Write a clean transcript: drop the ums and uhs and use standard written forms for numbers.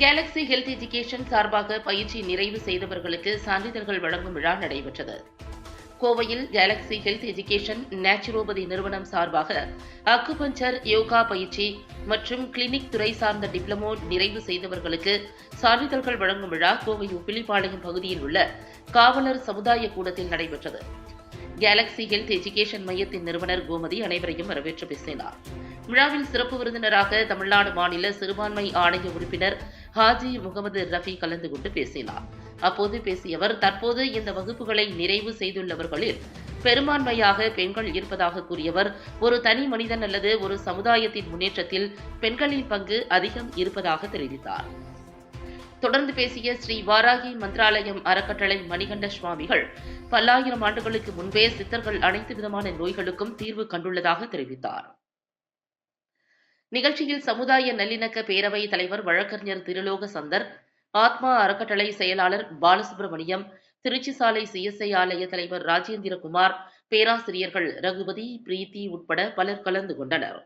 Galaxy health education சார்பாக பயிற்சி நிறைவு செய்தவர்களுக்கு சான்றிதழ்கள் வழங்கும் விழா நடைபெற்றது. கோவையில் கேலக்ஸி ஹெல்த் எஜுகேஷன் நேச்சுரோபதி நிறுவனம் சார்பாக அக்குபஞ்சர், யோகா பயிற்சி மற்றும் கிளினிக் துறை சார்ந்த டிப்ளமோ நிறைவு செய்தவர்களுக்கு சான்றிதழ்கள் வழங்கும் விழா கோவை உப்பிலிப்பாளையம் பகுதியில் உள்ள காவலர் சமுதாய கூடத்தில் நடைபெற்றது. கேலக்ஸி ஹெல்த் எஜுகேஷன் மையத்தின் நிறுவனர் கோமதி அனைவரையும் வரவேற்று பேசினார். விழாவில் சிறப்பு விருந்தினராக தமிழ்நாடு மாநில சிறுபான்மை ஆணைய உறுப்பினர் ஹாஜி முகமது ரஃபி கலந்து கொண்டு பேசினார். அப்போது பேசிய அவர், தற்போது இந்த வகுப்புகளை நிறைவு செய்துள்ளவர்களில் பெரும்பான்மையாக பெண்கள் இருப்பதாக கூறியவர், ஒரு தனி மனிதன் அல்லது ஒரு சமுதாயத்தின் முன்னேற்றத்தில் பெண்களின் பங்கு அதிகம் இருப்பதாக தெரிவித்தார். தொடர்ந்து பேசிய ஸ்ரீ வாராகி மந்திராலயம் அறக்கட்டளை மணிகண்ட சுவாமிகள், பல்லாயிரம் ஆண்டுகளுக்கு முன்பே சித்தர்கள் அனைத்து விதமான நோய்களுக்கும் தீர்வு கண்டுள்ளதாக தெரிவித்தார். நிகழ்ச்சியில் சமுதாய நல்லிணக்க பேரவை தலைவர் வழக்கறிஞர் திருலோக சந்தர், ஆத்மா அறக்கட்டளை செயலாளர் பாலசுப்ரமணியம், திருச்சி சாலை சிஎஸ்ஐ ஆலய தலைவர் ராஜேந்திரகுமார், பேராசிரியர்கள் ரகுபதி, பிரீத்தி உட்பட பலர் கலந்து கொண்டனர்.